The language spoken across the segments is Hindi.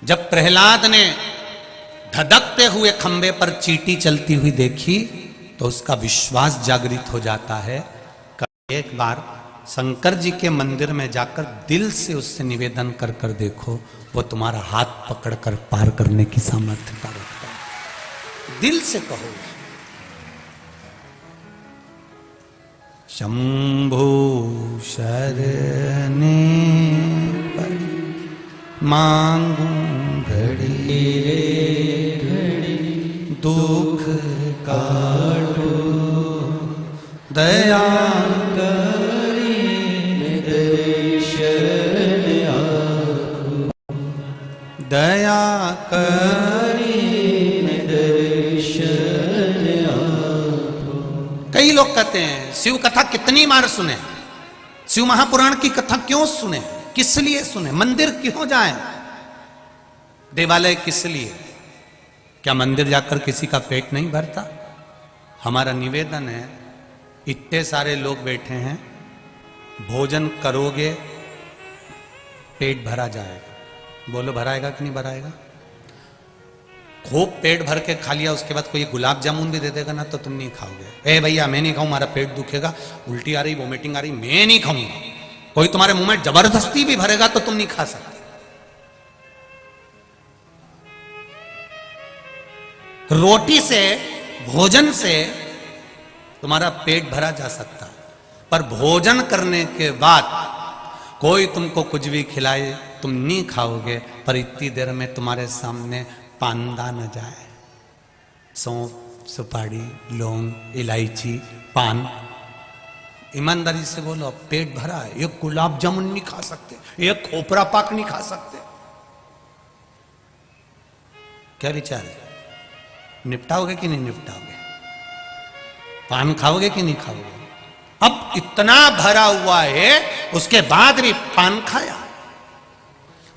जब प्रहलाद ने धधकते हुए खंबे पर चींटी चलती हुई देखी तो उसका विश्वास जागृत हो जाता है। एक बार शंकर जी के मंदिर में जाकर दिल से उससे निवेदन कर कर देखो, वो तुम्हारा हाथ पकड़कर पार करने की सामर्थ्यता रखता है। दिल से कहो। शंभु शरणे पड़ी मांगू घड़ी रे घड़ी दुख काटो दया करी दर्शन आपको दया करी दर्शन आपको। कई लोग कहते हैं शिव कथा कितनी बार सुने, शिव महापुराण की कथा क्यों सुने, किस लिए सुने, मंदिर क्यों जाएं, देवालय किस लिए? क्या मंदिर जाकर किसी का पेट नहीं भरता? हमारा निवेदन है, इतने सारे लोग बैठे हैं, भोजन करोगे पेट भरा जाएगा। बोलो भराएगा कि नहीं भराएगा? खूब पेट भर के खा लिया, उसके बाद कोई गुलाब जामुन भी दे देगा ना तो तुम नहीं खाओगे। ए भैया मैं नहीं खाऊं, हमारा पेट दुखेगा, उल्टी आ रही, वोमिटिंग आ रही, मैं नहीं खाऊंगा। कोई तुम्हारे मुंह में जबरदस्ती भी भरेगा तो तुम नहीं खा सकते। रोटी से, भोजन से तुम्हारा पेट भरा जा सकता है, पर भोजन करने के बाद कोई तुमको कुछ भी खिलाए तुम नहीं खाओगे, पर इतनी देर में तुम्हारे सामने पांदा न जाए, सौंफ, सुपारी, लौंग, इलायची, पान, ईमानदारी से बोलो पेट भरा है। एक गुलाब जामुन नहीं खा सकते, एक खोपरा पाक नहीं खा सकते। क्या विचार है? निपटाओगे कि नहीं निपटाओगे? पान खाओगे कि नहीं खाओगे? अब इतना भरा हुआ है उसके बाद भी पान खाया,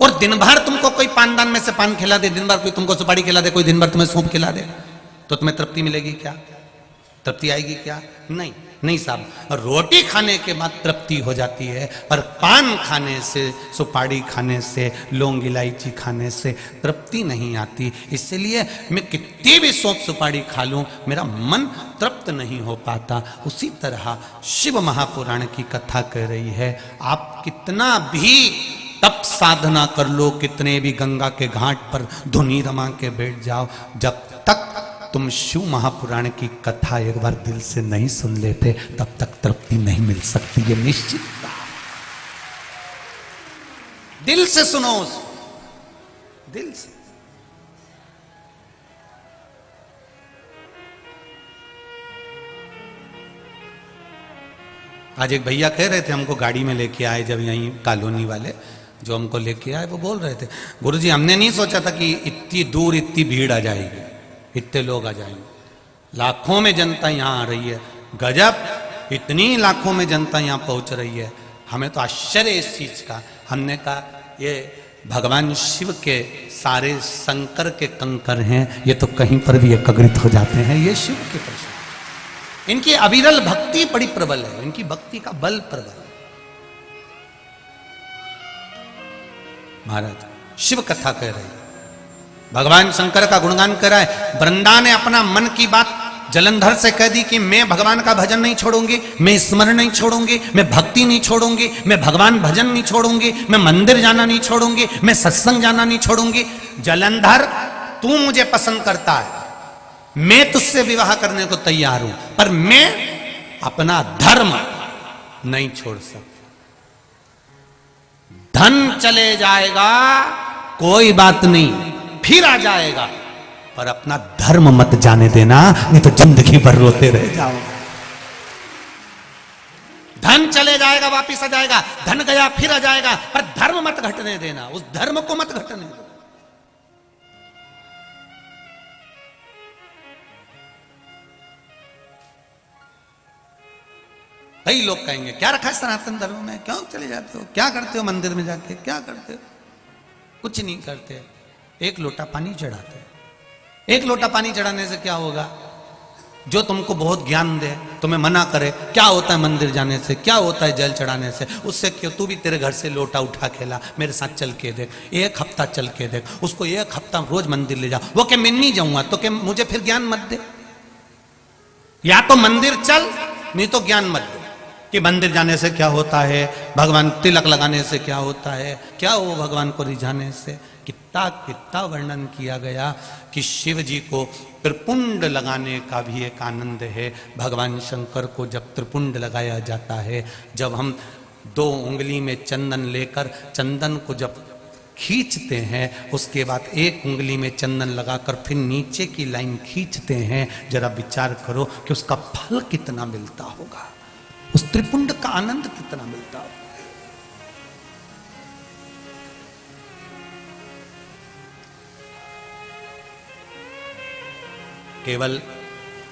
और दिन भर तुमको कोई पानदान में से पान खिला दे, दिन भर कोई तुमको सुपारी खिला दे, कोई दिन भर तुम्हें सौंफ खिला दे, तो तुम्हें तृप्ति मिलेगी क्या? तृप्ति आएगी क्या? नहीं नहीं साहब। रोटी खाने के बाद तृप्ति हो जाती है, पर पान खाने से, सुपारी खाने से, लौंग इलायची खाने से तृप्ति नहीं आती। इसलिए मैं कितनी भी सौंफ सुपारी खा लूं मेरा मन तृप्त नहीं हो पाता। उसी तरह शिव महापुराण की कथा कह रही है, आप कितना भी तप साधना कर लो, कितने भी गंगा के घाट पर धुनी रमा के बैठ जाओ, जब तक तुम शिव महापुराण की कथा एक बार दिल से नहीं सुन लेते तब तक तृप्ति नहीं मिल सकती। ये निश्चित बात। दिल से सुनो, दिल से। आज एक भैया कह रहे थे, हमको गाड़ी में लेके आए जब यहीं कॉलोनी वाले जो हमको लेके आए, वो बोल रहे थे गुरुजी हमने नहीं सोचा था कि इतनी दूर इतनी भीड़ आ जाएगी, इतने लोग आ जाएंगे, लाखों में जनता यहाँ आ रही है, गजब, इतनी लाखों में जनता यहाँ पहुँच रही है, हमें तो आश्चर्य इस चीज का। हमने कहा ये भगवान शिव के सारे शंकर के कंकर हैं, ये तो कहीं पर भी एकत्रित हो जाते हैं, ये शिव के प्रसाद। इनकी अविरल भक्ति बड़ी प्रबल है, इनकी भक्ति का बल प्रबल है। महाराज शिव कथा कह रहे हैं, भगवान शंकर का गुणगान कर रहा है। वृंदा ने अपना मन की बात जलंधर से कह दी कि मैं भगवान का भजन नहीं छोड़ूंगी, मैं स्मरण नहीं छोड़ूंगी, मैं भक्ति नहीं छोड़ूंगी, मैं भगवान भजन नहीं छोड़ूंगी, मैं मंदिर जाना नहीं छोड़ूंगी, मैं सत्संग जाना नहीं छोड़ूंगी। जलंधर तू मुझे पसंद करता है, मैं तुझसे विवाह करने को तैयार हूं, पर मैं अपना धर्म नहीं छोड़ सकता। धन चले जाएगा कोई बात नहीं, फिर आ जाएगा, पर अपना धर्म मत जाने देना, नहीं तो जिंदगी भर रोते रह जाओ। धन चले जाएगा वापिस आ जाएगा, धन गया फिर आ जाएगा, पर धर्म मत घटने देना, उस धर्म को मत घटने देना। कई लोग कहेंगे क्या रखा है सनातन धर्म में, क्यों चले जाते हो, क्या करते हो मंदिर में जाके, क्या करते हो? कुछ नहीं करते, एक लोटा पानी चढ़ाते। एक लोटा पानी चढ़ाने से क्या होगा? जो तुमको बहुत ज्ञान दे, तुम्हें मना करे क्या होता है मंदिर जाने से, क्या होता है जल चढ़ाने से, उससे क्यों तू भी तेरे घर से लोटा उठा खेला, मेरे साथ चल के देख, एक हफ्ता चल के देख, उसको एक हफ्ता रोज मंदिर ले जा। वो क्या मैं नहीं जाऊंगा तो क्या मुझे फिर ज्ञान मत दे, या तो मंदिर चल नहीं तो ज्ञान मत दे कि मंदिर जाने से क्या होता है, भगवान तिलक लगाने से क्या होता है, क्या हो भगवान को रिझाने से। कितना कितना वर्णन किया गया कि शिव जी को त्रिपुंड लगाने का भी एक आनंद है। भगवान शंकर को जब त्रिपुंड लगाया जाता है, जब हम 2 उंगली में चंदन लेकर चंदन को जब खींचते हैं, उसके बाद 1 उंगली में चंदन लगाकर फिर नीचे की लाइन खींचते हैं, जरा विचार करो कि उसका फल कितना मिलता होगा, उस त्रिपुंड का आनंद कितना मिलता होगा। केवल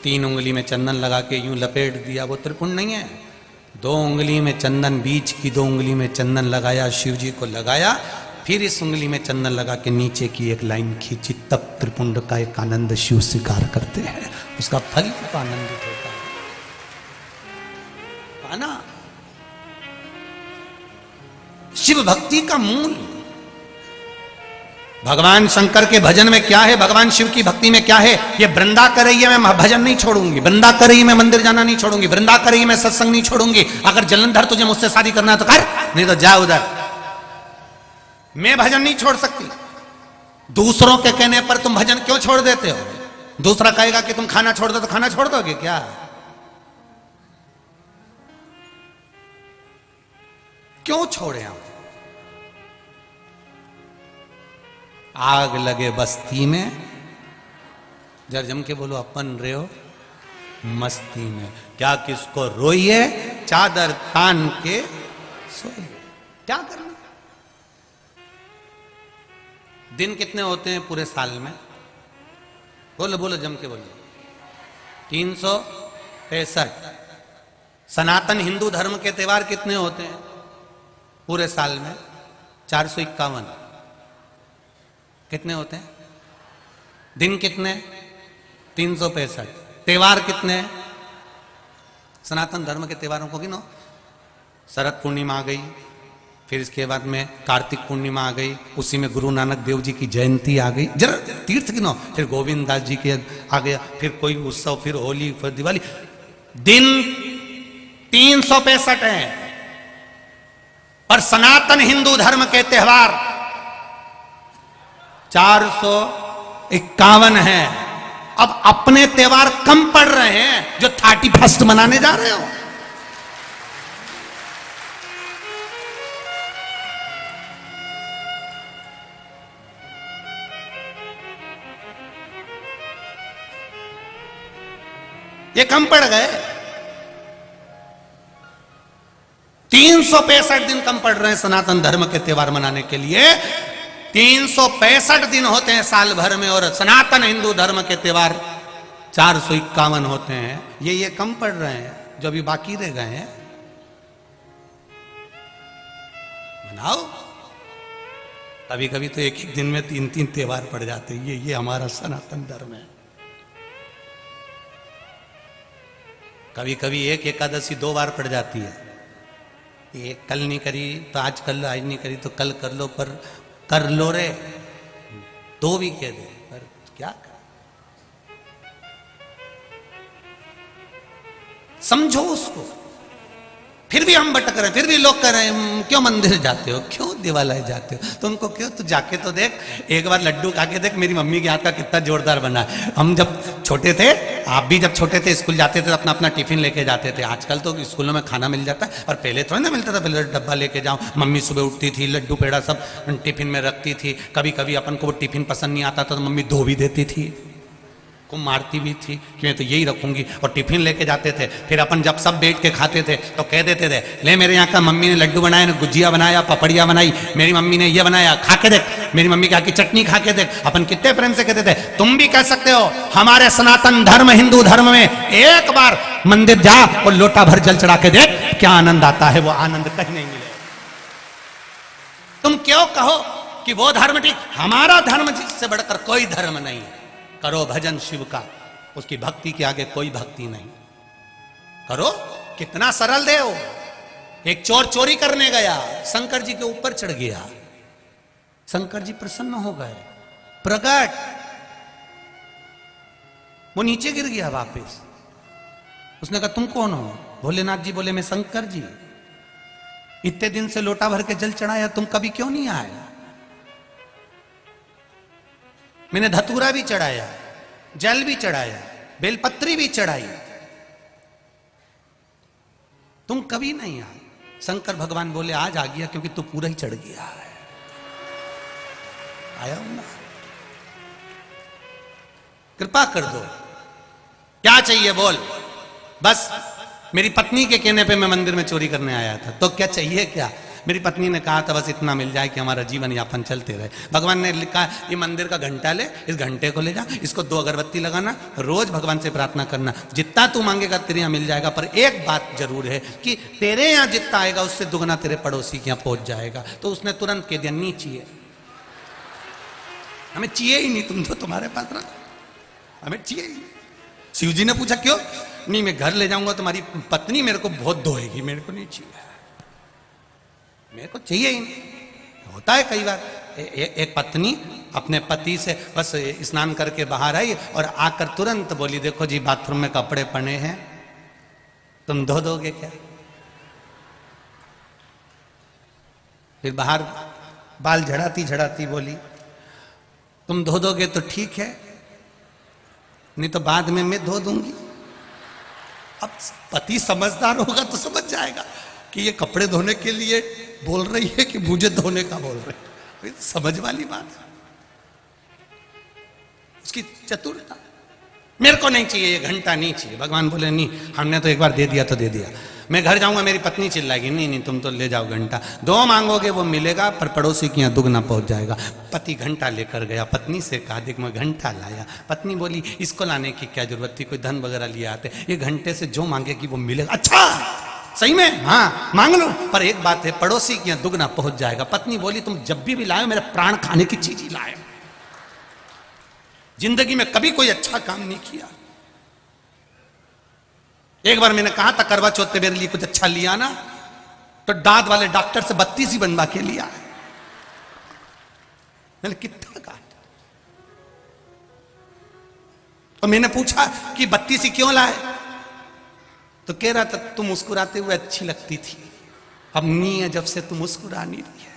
3 उंगली में चंदन लगा के यूं लपेट दिया वो त्रिपुंड नहीं है। 2 उंगली में चंदन, बीच की 2 उंगली में चंदन लगाया, शिव जी को लगाया, फिर इस उंगली में चंदन लगा के नीचे की एक लाइन खींची, तब त्रिपुंड का एक आनंद शिव स्वीकार करते हैं, उसका फल तो आनंदित होता है ना। शिव भक्ति का मूल भगवान शंकर के भजन में क्या है, भगवान शिव की भक्ति में क्या है। ये वृंदा कर रही है मैं भजन नहीं छोड़ूंगी, वृंदा कर रही मैं मंदिर जाना नहीं छोड़ूंगी, वृंदा कर रही मैं सत्संग नहीं छोड़ूंगी। अगर जलंधर तुझे मुझसे शादी करना है तो कर, नहीं तो जा उधर। मैं भजन नहीं छोड़ सकती। दूसरों के कहने पर तुम भजन क्यों छोड़ देते हो? दूसरा कहेगा कि तुम खाना छोड़ दो तो खाना छोड़ दोगे क्या? क्यों छोड़े हम? आग लगे बस्ती में, जर जम के बोलो अपन रहे हो मस्ती में, क्या किसको रोइए चादर तान के सोइए। क्या करना? दिन कितने होते हैं पूरे साल में? बोलो बोलो जम के बोलो। 365। सनातन हिंदू धर्म के त्योहार कितने होते हैं पूरे साल में? 451। कितने होते हैं? दिन कितने? 365। त्योहार कितने? सनातन धर्म के त्योहारों को गिनो। शरद पूर्णिमा आ गई, फिर इसके बाद में कार्तिक पूर्णिमा आ गई, उसी में गुरु नानक देव जी की जयंती आ गई, जरा तीर्थ गिनो, फिर गोविंद दास जी के आ गया, फिर कोई उत्सव, फिर होली, फिर दिवाली। दिन 365 हैं और सनातन हिंदू धर्म के त्योहार 451 हैं। अब अपने त्योहार कम पड़ रहे हैं जो 31 मनाने जा रहे हो। ये कम पड़ गए। 365 दिन कम पड़ रहे हैं सनातन धर्म के त्योहार मनाने के लिए। 365 दिन होते हैं साल भर में और सनातन हिंदू धर्म के त्योहार 451 होते हैं। ये कम पड़ रहे हैं जो अभी बाकी रह गए हैं। मनाओ। कभी कभी तो एक एक दिन में 3-3 त्योहार पड़ जाते हैं। ये हमारा सनातन धर्म है। कभी कभी एक एकादशी 2 बार पड़ जाती है। ये कल नहीं करी तो आज कर लो, आज नहीं करी तो कल कर लो, पर कर लो रे, 2 भी कह दे, पर क्या कर? समझो उसको। फिर भी हम भटक रहे हैं, फिर भी लोग कह रहे हैं क्यों मंदिर जाते हो, क्यों दिवालय जाते हो, तुमको क्यों? तू जाके तो देख, एक बार लड्डू खा के देख मेरी मम्मी के हाथ का कितना जोरदार बना है। हम जब छोटे थे, आप भी जब छोटे थे स्कूल जाते थे तो अपना अपना टिफिन लेके जाते थे। आजकल तो स्कूलों में खाना मिल जाता है, और पहले थोड़ा ना मिलता था। पहले डब्बा लेके जाओ, मम्मी सुबह उठती थी, लड्डू पेड़ा सब टिफिन में रखती थी। कभी कभी अपन को वो टिफिन पसंद नहीं आता था तो मम्मी धो भी देती थी, को मारती भी थी कि मैं तो यही रखूंगी, और टिफिन लेके जाते थे। फिर अपन जब सब बैठ के खाते थे तो कह देते थे, ले मेरे यहाँ का मम्मी ने लड्डू बनाया, ने गुजिया बनाया, पपड़िया बनाई, मेरी मम्मी ने ये बनाया, खा के देख, मेरी मम्मी के हाथ की चटनी खा के देख। अपन कितने प्रेम से कहते थे। तुम भी कह सकते हो हमारे सनातन धर्म हिंदू धर्म में एक बार मंदिर जा और लोटा भर जल चढ़ा के देख, क्या आनंद आता है। वो आनंद कहीं नहीं मिले। तुम क्यों कहो कि वो धर्म ठीक, हमारा धर्म जिससे बढ़कर कोई धर्म नहीं है। करो भजन शिव का, उसकी भक्ति के आगे कोई भक्ति नहीं। करो, कितना सरल देव। एक चोर चोरी करने गया, शंकर जी के ऊपर चढ़ गया, शंकर जी प्रसन्न हो गए, प्रकट। वो नीचे गिर गया वापस। उसने कहा तुम कौन हो? भोलेनाथ जी बोले मैं शंकर जी। इतने दिन से लोटा भर के जल चढ़ाया, तुम कभी क्यों नहीं आए? मैंने धतूरा भी चढ़ाया, जल भी चढ़ाया, बेलपत्री भी चढ़ाई, तुम कभी नहीं आए। शंकर भगवान बोले आज आ गया क्योंकि तू पूरा ही चढ़ गया है। आया हूं ना, कृपा कर दो। क्या चाहिए बोल। बस मेरी पत्नी के कहने पे मैं मंदिर में चोरी करने आया था, तो क्या चाहिए क्या? मेरी पत्नी ने कहा था बस इतना मिल जाए कि हमारा जीवन यापन चलते रहे। भगवान ने लिखा ये मंदिर का घंटा ले, इस घंटे को ले जा, इसको 2 अगरबत्ती लगाना, रोज भगवान से प्रार्थना करना, जितना तू मांगेगा तेरे यहाँ मिल जाएगा। पर एक बात जरूर है कि तेरे यहाँ जितना आएगा उससे दुगना तेरे पड़ोसी के यहाँ पहुंच जाएगा। तो उसने तुरंत कह दिया नहीं चाहिए, हमें चाहिए ही नहीं, तुम जो तुम्हारे पास रखो, हमें चाहिए ही नहीं। शिव जी ने पूछा क्यों? नहीं, मैं घर ले जाऊंगा तुम्हारी पत्नी मेरे को बहुत दोहेगी, मेरे को नहीं चाहिए, मेरे को चाहिए ही नहीं। होता है कई बार एक पत्नी अपने पति से बस स्नान करके बाहर आई और आकर तुरंत बोली देखो जी बाथरूम में कपड़े पड़े हैं, तुम धो दोगे क्या? फिर बाहर बाल झड़ाती झड़ाती बोली तुम धो दोगे तो ठीक है, नहीं तो बाद में मैं धो दूंगी। अब पति समझदार होगा तो समझ जाएगा कि ये कपड़े धोने के लिए बोल रही है कि मुझे धोने का बोल रही है। समझ वाली बात है, उसकी चतुरता। मेरे को नहीं चाहिए, ये घंटा नहीं चाहिए। भगवान बोले नहीं, हमने तो एक बार दे दिया तो दे दिया, मैं घर जाऊंगा मेरी पत्नी चिल्लाएगी नहीं नहीं तुम तो ले जाओ घंटा, 2 मांगोगे वो मिलेगा पर पड़ोसी के यहाँ दुगना पहुंच जाएगा। पति घंटा लेकर गया, पत्नी से कहा देख मैं घंटा लाया। पत्नी बोली इसको लाने की क्या जरूरत थी, कोई धन वगैरह लिए आते, ये घंटे से जो मांगेगी वो मिलेगा। अच्छा सही में? हाँ मांग लो, पर एक बात है पड़ोसी के यहाँ दुगना पहुंच जाएगा। पत्नी बोली तुम जब भी लाए मेरे प्राण खाने की चीज ही लाए, जिंदगी में कभी कोई अच्छा काम नहीं किया। एक बार मैंने कहा था करवा चौथ पे मेरे लिए कुछ अच्छा लिया ना, तो दांत वाले डॉक्टर से 32 ही बनवा के लिया। मैंने कितना कहा, तो मैंने पूछा कि 32 ही क्यों लाए, तो कह रहा था तुम मुस्कुराते हुए अच्छी लगती थी, अब नहीं है जब से तुम मुस्कुरा नहीं रही है।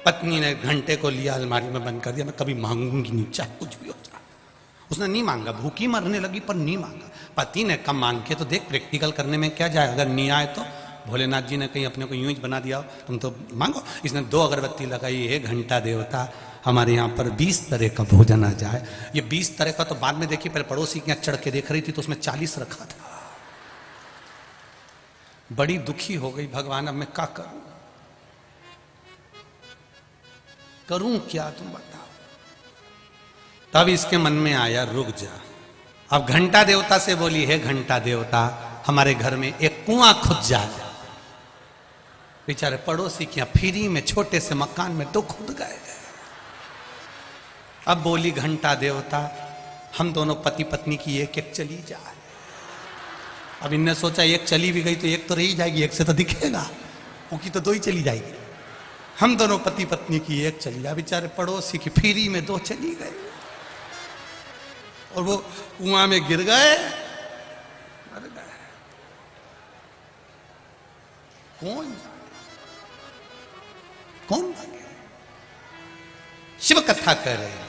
पत्नी ने घंटे को लिया, अलमारी में बंद कर दिया, मैं कभी मांगूंगी नहीं चाहे कुछ भी हो जाए। उसने नहीं मांगा, भूखी मरने लगी पर नहीं मांगा। पति ने कम मांग के तो देख प्रैक्टिकल करने में क्या जाए, अगर नहीं आए तो भोलेनाथ जी ने कहीं अपने को यूं ही बना दिया, तुम तो मांगो। इसने 2 अगरबत्ती लगाई, ये घंटा देवता हमारे यहाँ पर 20 तरह का भोजन आ जाए। ये 20 तरह का तो बाद में देखी, पहले पड़ोसी के यहाँ चढ़ के देख रही थी तो उसमें 40 रखा था। बड़ी दुखी हो गई, भगवान अब मैं क्या करूं, करूं क्या तुम बताओ। तब इसके मन में आया रुक जा। अब घंटा देवता से बोली है घंटा देवता हमारे घर में एक कुआं खुद जाए। बेचारे पड़ोसी के यहाँ फ्री में छोटे से मकान में तो खुद गए। अब बोली घंटा देवता हम दोनों पति पत्नी की एक एक चली जाए। अब इनने सोचा एक चली भी गई तो एक तो रही जाएगी, एक से तो दिखेगा, उनकी तो 2 ही चली जाएगी। हम दोनों पति पत्नी की एक चली जाए। बेचारे पड़ोसी की फ्री में 2 चली गए और वो कुआं में गिर गए, मर गए। कौन भागे? शिव कथा कर रहे हैं,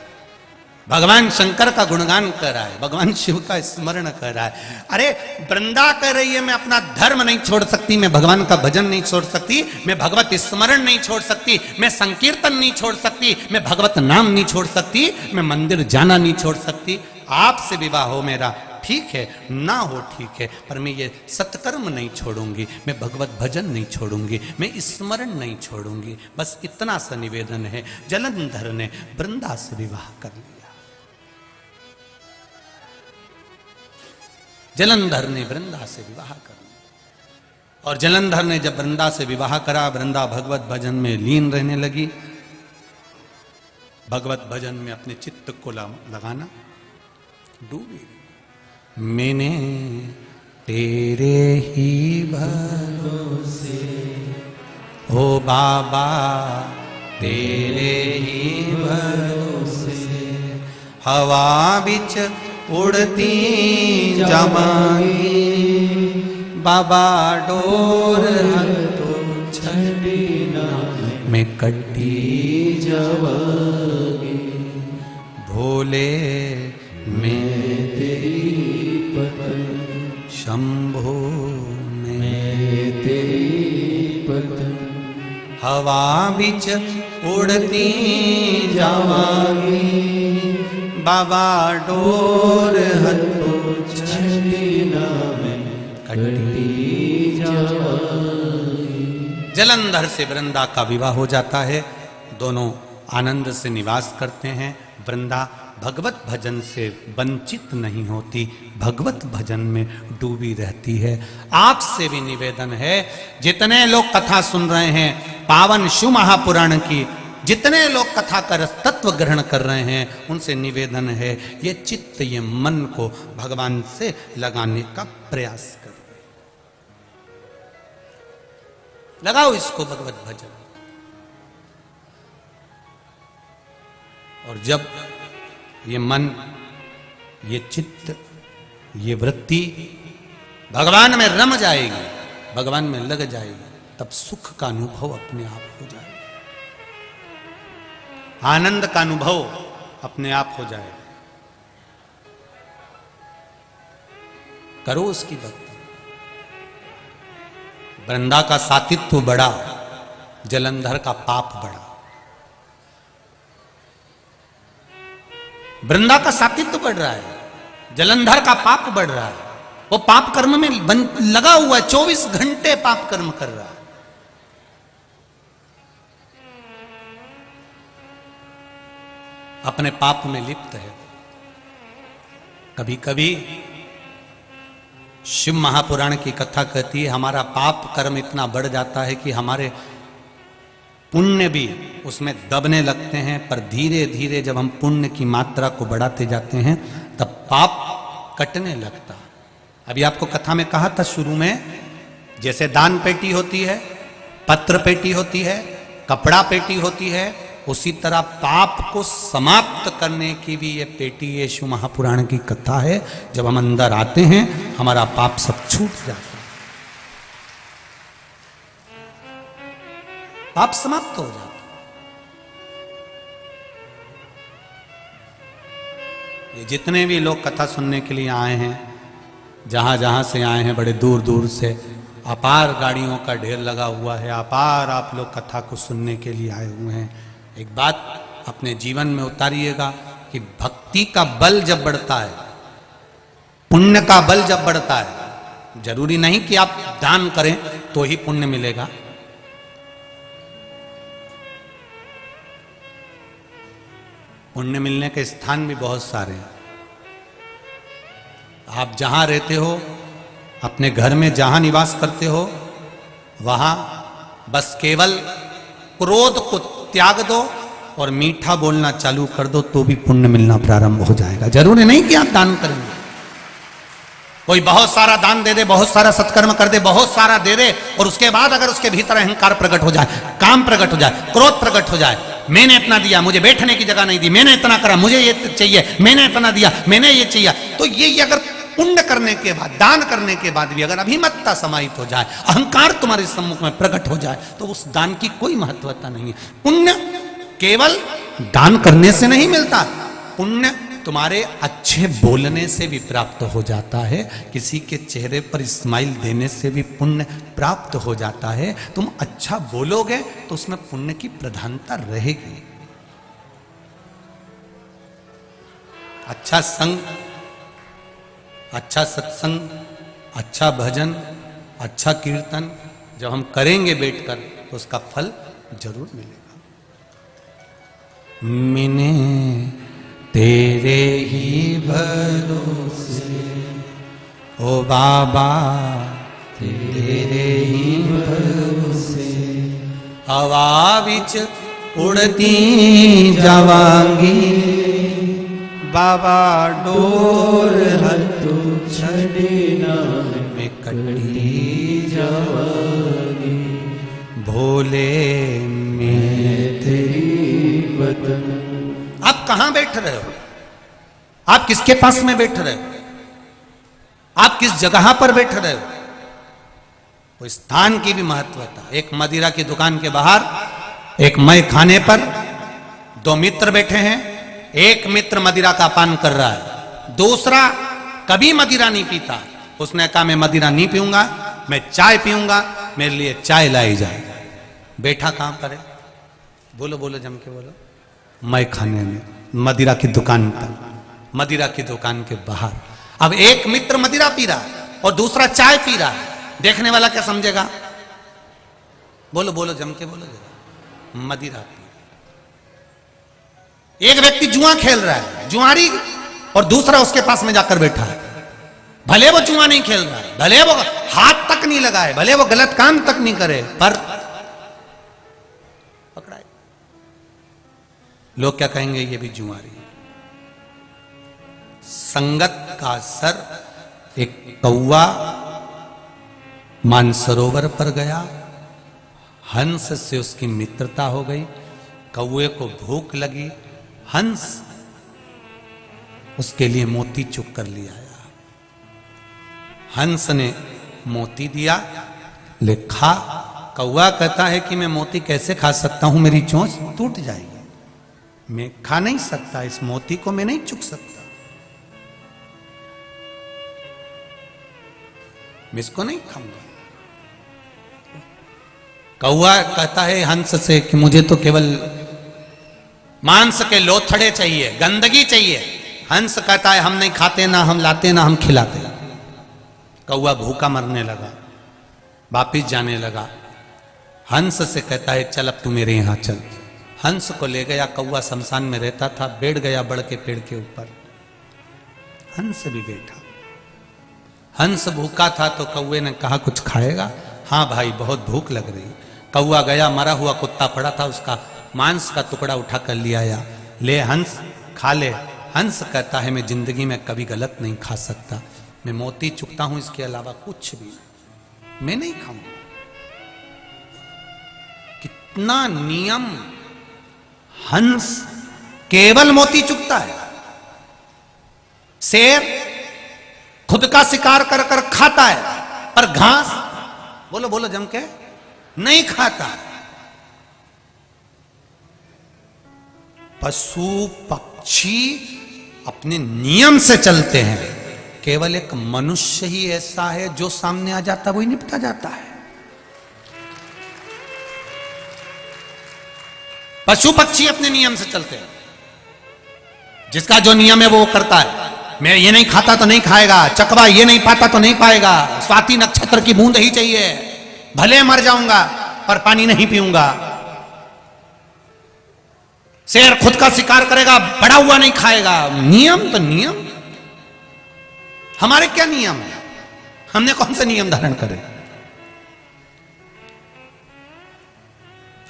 भगवान शंकर का गुणगान कर रहा है, भगवान शिव का स्मरण कर रहा है। अरे वृंदा कर रही है मैं अपना धर्म नहीं छोड़ सकती, मैं भगवान का भजन नहीं छोड़ सकती, मैं भगवत स्मरण नहीं छोड़ सकती, मैं संकीर्तन नहीं छोड़ सकती, मैं भगवत नाम नहीं छोड़ सकती, मैं मंदिर जाना नहीं छोड़ सकती। आपसे विवाह हो मेरा ठीक है, ना हो ठीक है, पर मैं ये सत्कर्म नहीं छोड़ूंगी, मैं भगवत भजन नहीं छोड़ूंगी, मैं स्मरण नहीं छोड़ूंगी। बस इतना सा निवेदन है। जलंधर ने वृंदा से विवाह कर लिया। जलंधर ने वृंदा से विवाह कर लिया और जलंधर ने जब वृंदा से विवाह करा, वृंदा भगवत भजन में लीन रहने लगी। भगवत भजन में अपने चित्त को लगाना, डूबी मैंने तेरे ही भरोसे, ओ बाबा तेरे ही भरोसे, हवा बिच उड़ती जावांगी, बाबा डोर हथों छड़ी ना मैं कटी जावांगी, भोले मैं तेरी पतंग, शंभो मैं तेरी पतंग, हवा बिच उड़ती जावांगी, बाबा डोर हथों छड़ी ना मैं कटी जावांगी। जलंधर से वृंदा का विवाह हो जाता है, दोनों आनंद से निवास करते हैं। वृंदा भगवत भजन से वंचित नहीं होती, भगवत भजन में डूबी रहती है। आपसे भी निवेदन है, जितने लोग कथा सुन रहे हैं पावन शिव महापुराण की, जितने लोग कथा का तत्व ग्रहण कर रहे हैं, उनसे निवेदन है ये चित्त, ये मन को भगवान से लगाने का प्रयास करो, लगाओ इसको भगवत भजन। और जब ये मन, ये चित्त, ये वृत्ति भगवान में रम जाएगी, भगवान में लग जाएगी, तब सुख का अनुभव अपने आप हो जाएगा, आनंद का अनुभव अपने आप हो जाएगा। करो उसकी भक्ति। वृंदा का सातित्व बढ़ा, जलंधर का पाप बढ़ा। वृंदा का सातित्व बढ़ रहा है, जलंधर का पाप बढ़ रहा है। वो पाप कर्म में लगा हुआ है, 24 घंटे पाप कर्म कर रहा है। अपने पाप में लिप्त है। कभी कभी शिव महापुराण की कथा कहती है, हमारा पाप कर्म इतना बढ़ जाता है कि हमारे पुण्य भी उसमें दबने लगते हैं, पर धीरे धीरे जब हम पुण्य की मात्रा को बढ़ाते जाते हैं तब पाप कटने लगता। अभी आपको कथा में कहा था शुरू में, जैसे दान पेटी होती है, पत्र पेटी होती है, कपड़ा पेटी होती है, उसी तरह पाप को समाप्त करने की भी ये पेटी, ये शिव महापुराण की कथा है। जब हम अंदर आते हैं हमारा पाप सब छूट जाता है, पाप समाप्त हो जाता। ये जितने भी लोग कथा सुनने के लिए आए हैं, जहां जहां से आए हैं, बड़े दूर दूर से, अपार गाड़ियों का ढेर लगा हुआ है, अपार आप लोग कथा को सुनने के लिए आए हुए हैं। एक बात अपने जीवन में उतारिएगा कि भक्ति का बल जब बढ़ता है, पुण्य का बल जब बढ़ता है, जरूरी नहीं कि आप दान करें तो ही पुण्य मिलेगा। पुण्य मिलने के स्थान भी बहुत सारे हैं। आप जहां रहते हो, अपने घर में जहां निवास करते हो, वहां बस केवल क्रोध को त्याग दो और मीठा बोलना चालू कर दो तो भी पुण्य मिलना प्रारंभ हो जाएगा। जरूरी नहीं कि आप दान करेंगे। कोई बहुत सारा दान दे दे, बहुत सारा सत्कर्म कर दे, बहुत सारा दे दे, और उसके बाद अगर उसके भीतर अहंकार प्रकट हो जाए, काम प्रकट हो जाए, क्रोध प्रकट हो जाए, मैंने इतना दिया, मुझे बैठने की जगह नहीं दी, मैंने इतना करा, मुझे ये चाहिए, मैंने इतना दिया, मैंने ये चाहिए, तो ये अगर पुण्य करने के बाद, दान करने के बाद भी अगर अभिमतता समाहित हो जाए, अहंकार तुम्हारे सम्मुख में प्रकट हो जाए, तो उस दान की कोई महत्वता नहीं है। पुण्य केवल दान करने से नहीं मिलता, पुण्य तुम्हारे अच्छे बोलने से भी प्राप्त हो जाता है, किसी के चेहरे पर स्माइल देने से भी पुण्य प्राप्त हो जाता है। तुम अच्छा बोलोगे तो उसमें पुण्य की प्रधानता रहेगी। अच्छा संग, अच्छा सत्संग, अच्छा भजन, अच्छा कीर्तन जब हम करेंगे बैठकर तो उसका फल जरूर मिलेगा। मैंने तेरे ही भरोसे, ओ बाबा तेरे ही भरोसे, हवा बिच उड़ती जावांगी बाबा डोर हतु छड़ना में कटी जावांगी भोले में तेरी वतन। आप कहां बैठ रहे हो? आप किसके पास में बैठ रहे हो? आप किस जगह पर बैठ रहे हो? वो स्थान की भी महत्वता। एक मदिरा की दुकान के बाहर एक मय खाने पर दो मित्र बैठे हैं। एक मित्र मदिरा का पान कर रहा है, दूसरा कभी मदिरा नहीं पीता। उसने कहा मैं मदिरा नहीं पीऊंगा, मैं चाय पीऊंगा, मेरे लिए चाय लाई जाए। बैठा कहां पर है? बोलो बोलो, जम के बोलो। मय खाने में, मदिरा की दुकान पर, मदिरा की दुकान के बाहर। अब एक मित्र मदिरा पी रहा है और दूसरा चाय पी रहा है। देखने वाला क्या समझेगा? बोलो बोलो, जम के बोलो जरा। मदिरा पी। एक व्यक्ति जुआ खेल रहा है, जुआरी, और दूसरा उसके पास में जाकर बैठा है। भले वो जुआ नहीं खेल रहा है, भले वो हाथ तक नहीं लगाए, भले वो गलत काम तक नहीं करे, पर पकड़ाए। लोग क्या कहेंगे? ये भी जुआरी। संगत का असर। एक कौवा मानसरोवर पर गया, हंस से उसकी मित्रता हो गई। कौवे को भूख लगी, हंस उसके लिए मोती चुग कर ले आया। हंस ने मोती दिया, ले खा। कौवा कहता है कि मैं मोती कैसे खा सकता हूं, मेरी चोंच टूट जाएगी, मैं खा नहीं सकता, इस मोती को मैं नहीं चुग सकता, मैं इसको नहीं खाऊंगा। कौवा कहता है हंस से कि मुझे तो केवल मांस के लोथड़े चाहिए, गंदगी चाहिए। हंस कहता है हम नहीं खाते, ना हम लाते, ना हम खिलाते। कौवा भूखा मरने लगा, वापिस जाने लगा। हंस से कहता है चल अब तू मेरे यहां चल। हंस को ले गया। कौवा शमशान में रहता था, बैठ गया बड़ के पेड़ के ऊपर। हंस भी बैठा। हंस भूखा था तो कौवे ने कहा कुछ खाएगा? हाँ भाई, बहुत भूख लग रही। कौवा गया, मरा हुआ कुत्ता पड़ा था, उसका मांस का टुकड़ा उठा कर ले आया। ले हंस, खा ले। हंस कहता है मैं जिंदगी में कभी गलत नहीं खा सकता, मैं मोती चुगता हूं, इसके अलावा कुछ भी नहीं, मैं नहीं खाऊंगा। कितना नियम! हंस केवल मोती चुगता है। शेर खुद का शिकार कर कर खाता है, पर घास, बोलो बोलो जम के, नहीं खाता। पशु पक्षी अपने नियम से चलते हैं। केवल एक मनुष्य ही ऐसा है जो सामने आ जाता वही निपटा जाता है। पशु पक्षी अपने नियम से चलते हैं, जिसका जो नियम है वो करता है। मैं ये नहीं खाता तो नहीं खाएगा, चकवा ये नहीं पाता तो नहीं पाएगा, स्वाति नक्षत्र की बूंद ही चाहिए, भले मर जाऊंगा पर पानी नहीं पीऊंगा। शेर खुद का शिकार करेगा, बड़ा हुआ नहीं खाएगा। नियम तो नियम। हमारे क्या नियम है? हमने कौन से नियम धारण करे?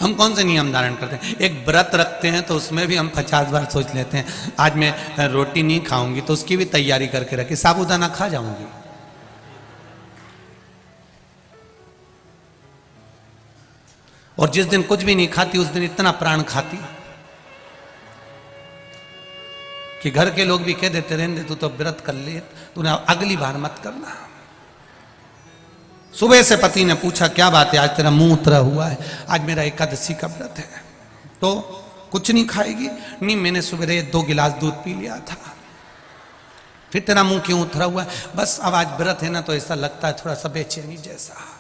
हम कौन से नियम धारण करते हैं? एक व्रत रखते हैं तो उसमें भी हम 50 बार सोच लेते हैं आज मैं रोटी नहीं खाऊंगी, तो उसकी भी तैयारी करके रखी, साबूदाना खा जाऊंगी। और जिस दिन कुछ भी नहीं खाती उस दिन इतना प्राण खाती कि घर के लोग भी कह देते रहने तू तो व्रत कर ले, तूने अगली बार मत करना। सुबह से पति ने पूछा क्या बात है, आज तेरा मुंह उतरा हुआ है? आज मेरा एकादशी का व्रत है। तो कुछ नहीं खाएगी? नहीं, मैंने सुबह 2 गिलास दूध पी लिया था। फिर तेरा मुंह क्यों उतरा हुआ है? बस अब आज व्रत है ना तो ऐसा लगता है थोड़ा सा बेचैनी जैसा।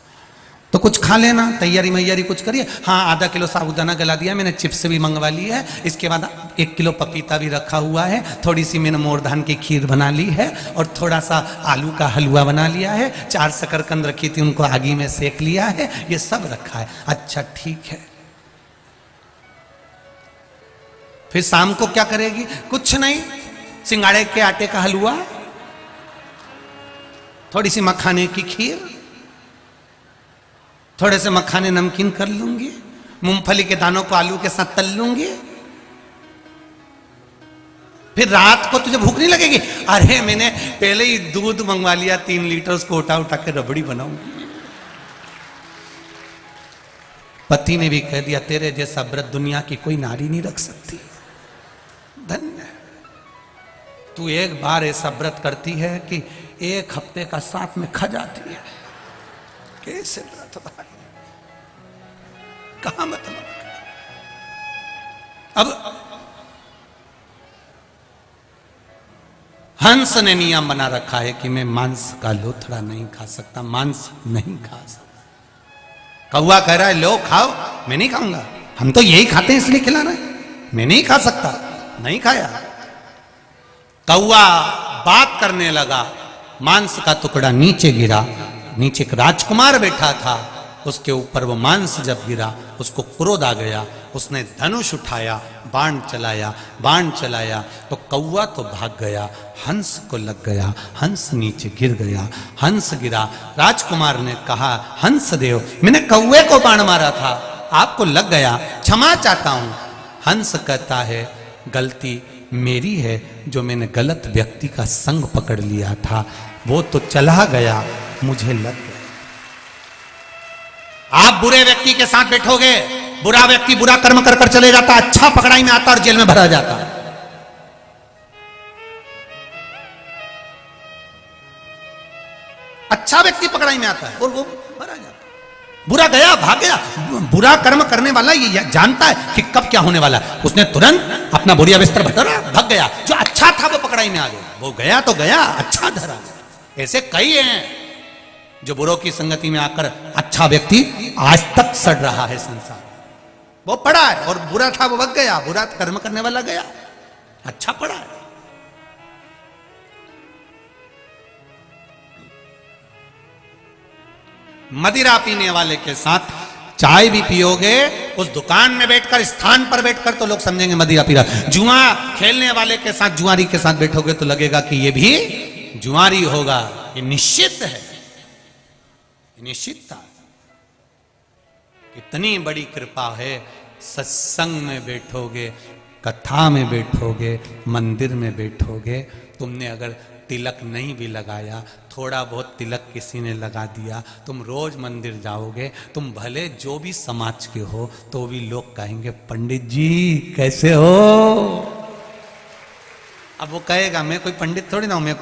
तो कुछ खा लेना, तैयारी मैयारी कुछ करिए। हाँ, आधा किलो साबूदाना गला दिया मैंने, चिप्स भी मंगवा ली है, इसके बाद 1 किलो पपीता भी रखा हुआ है, थोड़ी सी मैंने मोर धान की खीर बना ली है और थोड़ा सा आलू का हलवा बना लिया है, 4 शकरकंद रखी थी उनको आगी में सेक लिया है, ये सब रखा है। अच्छा ठीक है। फिर शाम को क्या करेगी? कुछ नहीं, सिंगाड़े के आटे का हलवा, थोड़ी सी मखाने की खीर, थोड़े से मखाने नमकीन कर लूंगी मूंगफली के दानों को आलू के साथ तल लूंगी, फिर रात को तुझे भूख नहीं लगेगी। अरे मैंने पहले ही दूध मंगवा लिया 3 लीटर, उसको उठा उठा के रबड़ी बनाऊंगी। पति ने भी कह दिया तेरे जैसा व्रत दुनिया की कोई नारी नहीं रख सकती। धन्य तू एक बार ऐसा व्रत करती है कि 1 हफ्ते का साथ में खा जाती है। कैसे व्रत भाई, कहां मतलब। अब हंस ने नियम बना रखा है कि मैं मांस का लोथड़ा नहीं खा सकता, मांस नहीं खा सकता। कौवा कह रहा है लो खाओ, मैं नहीं खाऊंगा, हम तो यही खाते हैं इसलिए खिला रहे हैं, मैं नहीं खा सकता, नहीं खाया। कौवा बात करने लगा, मांस का टुकड़ा नीचे गिरा, नीचे एक राजकुमार बैठा था, उसके ऊपर वो मांस जब गिरा उसको क्रोध आ गया, उसने धनुष उठाया, बाण चलाया तो कौवा तो भाग गया, हंस को लग गया, हंस नीचे गिर गया, हंस गिरा। राजकुमार ने कहा हंस देव मैंने कौवे को बाण मारा था, आपको लग गया, क्षमा चाहता हूं। हंस कहता है गलती मेरी है, जो मैंने गलत व्यक्ति का संग पकड़ लिया था, वो तो चला गया, मुझे लग गया। आप बुरे व्यक्ति के साथ बैठोगे, बुरा व्यक्ति बुरा कर्म कर कर चले जाता, अच्छा पकड़ाई में आता और जेल में भरा जाता। अच्छा व्यक्ति पकड़ाई में आता है और वो भरा जाता। बुरा गया, भाग गया। बुरा कर्म करने वाला ये जानता है कि कब क्या होने वाला, उसने तुरंत अपना बोरिया बिस्तर बटोरा, भाग गया। जो अच्छा था वो पकड़ाई में आ गया, वो गया तो गया, अच्छा धरा। ऐसे कई हैं जो बुरों की संगति में आकर अच्छा व्यक्ति आज तक सड़ रहा है संसार। वो पड़ा है और बुरा था वो भग गया, बुरा कर्म करने वाला गया, अच्छा पड़ा है। मदिरा पीने वाले के साथ चाय भी पियोगे, उस दुकान में बैठकर, स्थान पर बैठकर तो लोग समझेंगे मदिरा पी रहा। जुआ खेलने वाले के साथ, जुआरी के साथ बैठोगे तो लगेगा कि ये भी जुआरी होगा। ये निश्चित है, निश्चितता। कितनी बड़ी कृपा है, सत्संग में बैठोगे, कथा में बैठोगे, मंदिर में बैठोगे, तुमने अगर तिलक नहीं भी लगाया, थोड़ा बहुत तिलक किसी ने लगा दिया, तुम रोज मंदिर जाओगे, तुम भले जो भी समाज के हो तो भी लोग कहेंगे पंडित जी कैसे हो। अब वो कहेगा मैं कोई पंडित थोड़ी ना हूं, मैं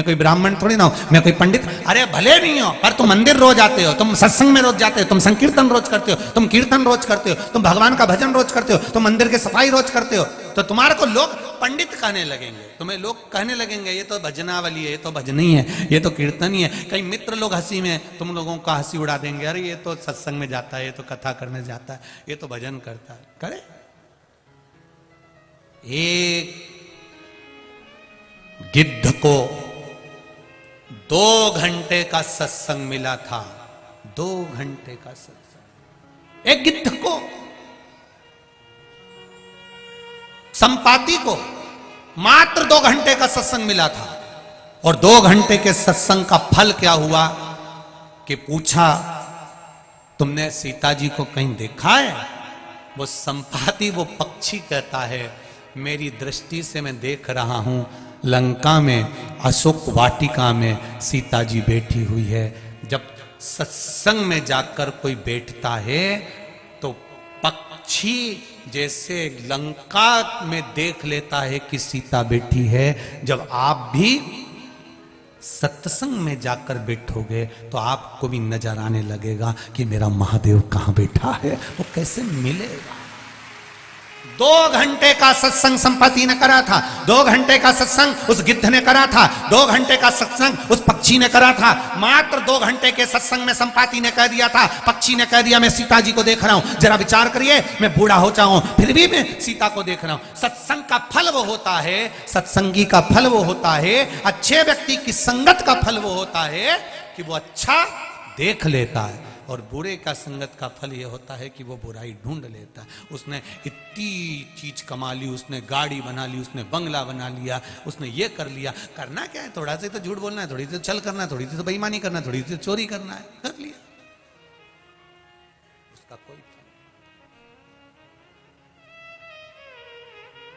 कोई ब्राह्मण थोड़ी ना हूं, मैं कोई पंडित। अरे भले नहीं हो, पर तुम मंदिर रोज आते हो, तुम सत्संग में रोज जाते हो, तुम संकीर्तन रोज करते हो, तुम कीर्तन रोज करते हो, तुम भगवान का भजन रोज करते हो, तुम मंदिर की सफाई रोज करते हो, तो तुम्हारे को लोग पंडित कहने लगेंगे। तुम्हें लोग कहने लगेंगे ये तो भजनावली है, ये तो भजनी है, ये तो कीर्तनी है। कई मित्र लोग हंसी में तुम लोगों का हंसी उड़ा देंगे, अरे ये तो सत्संग में जाता है, ये तो कथा करने जाता है, ये तो भजन करता है। करे एक गिद्ध को 2 घंटे का सत्संग मिला था, 2 घंटे का सत्संग। एक गिद्ध को, संपाति को मात्र 2 घंटे का सत्संग मिला था। और 2 घंटे के सत्संग का फल क्या हुआ कि पूछा तुमने सीता जी को कहीं देखा है? वो संपाति, वो पक्षी कहता है मेरी दृष्टि से मैं देख रहा हूं, लंका में अशोक वाटिका में सीता जी बैठी हुई है। जब सत्संग में जाकर कोई बैठता है तो पक्षी जैसे लंका में देख लेता है कि सीता बैठी है, जब आप भी सत्संग में जाकर बैठोगे तो आपको भी नजर आने लगेगा कि मेरा महादेव कहां बैठा है, वो कैसे मिलेगा। 2 घंटे का सत्संग संपाति ने करा था, 2 घंटे का सत्संग उस गिद्ध ने करा था, 2 घंटे का सत्संग उस पक्षी ने करा था। मात्र 2 घंटे के सत्संग में संपाति ने कह दिया था, पक्षी ने कह दिया मैं सीता जी को देख रहा हूं, जरा विचार करिए मैं बूढ़ा हो जाऊं फिर भी मैं सीता को देख रहा हूं। सत्संग का फल वो होता है, सत्संगी का फल वो होता है, अच्छे व्यक्ति की संगत का फल वो होता है कि वो अच्छा देख लेता है, और बुरे का संगत का फल यह होता है कि वो बुराई ढूंढ लेता है। उसने इतनी चीज कमा ली, उसने गाड़ी बना ली, उसने बंगला बना लिया, उसने ये कर लिया। करना क्या है, थोड़ा सा तो झूठ बोलना है, थोड़ी सी छल करना है, थोड़ी सी तो बेईमानी करना है, थोड़ी सी चोरी करना है, कर लिया, उसका कोई फल।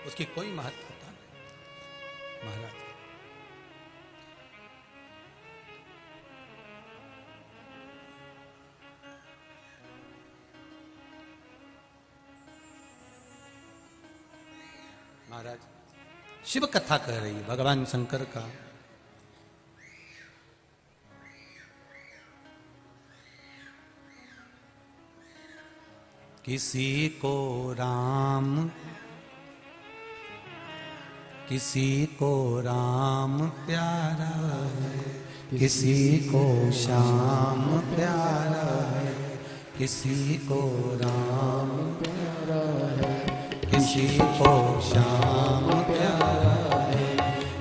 उसकी कोई महत्वता नहीं महाराज। महाराज शिव कथा कह रही है भगवान शंकर का। किसी को राम प्यारा है, किसी को श्याम प्यारा है, किसी को राम प्यारा है, किसी को श्याम प्यारा है,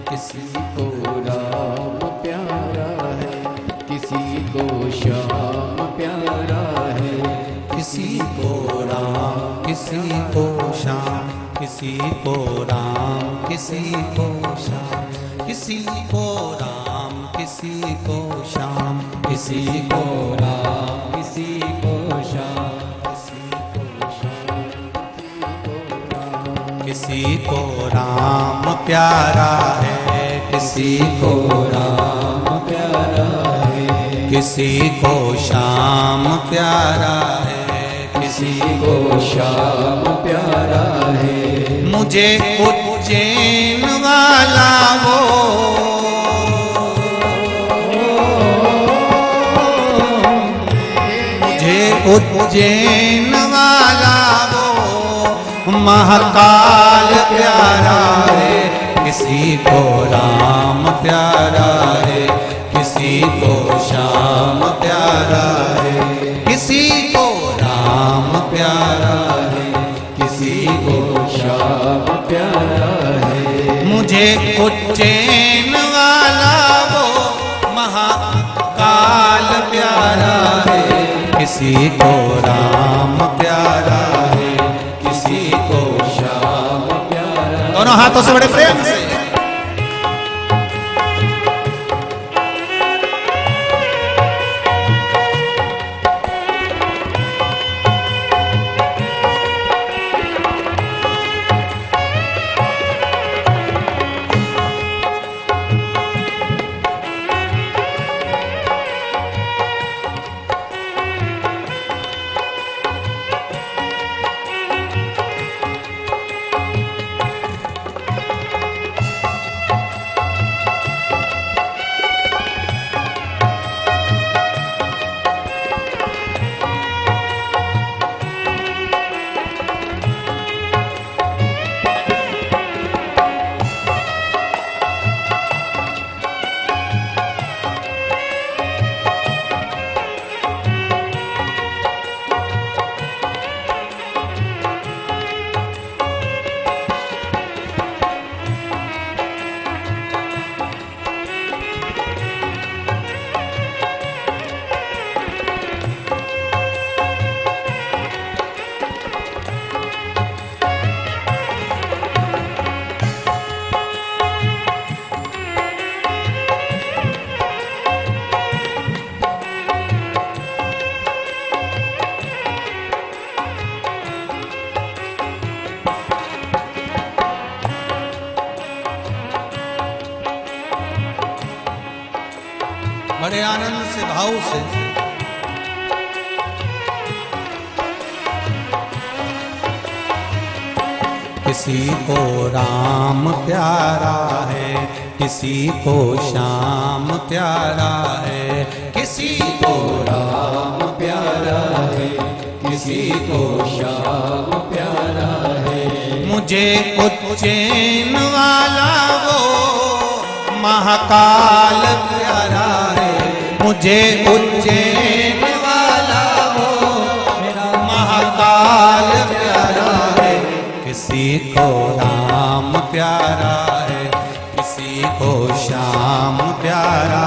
किसी को राम प्यारा है, किसी को श्याम प्यारा है, किसी को राम किसी को श्याम, किसी को राम किसी को श्याम, किसी को राम किसी को श्याम, किसी को राम किसी को श्याम, किसी को राम प्यारा है, किसी को राम प्यारा है, किसी को श्याम प्यारा है, किसी को श्याम प्यारा है। मुझे उज्जैन वाला वो मुझे उज्जैन वाला वो महाकाल प्यारा है, किसी को राम प्यारा है, किसी को श्याम प्यारा है, किसी को राम प्यारा है, किसी को श्याम प्यारा है। मुझे उज्जैन वाला वो महाकाल प्यारा है, किसी को राम प्यारा है, किसी को श्याम प्यारा। दोनों हाथों से बड़े प्रेम से बड़े आनंद से भाव से किसी को राम प्यारा है, किसी को श्याम प्यारा है, किसी को राम प्यारा है, किसी को श्याम प्यारा है। मुझे उज्जैन वाला वो महाकाल प्यारा है, मुझे उज्जैन वाला वो महाकाल प्यारा है, किसी को राम प्यारा है, किसी को श्याम प्यारा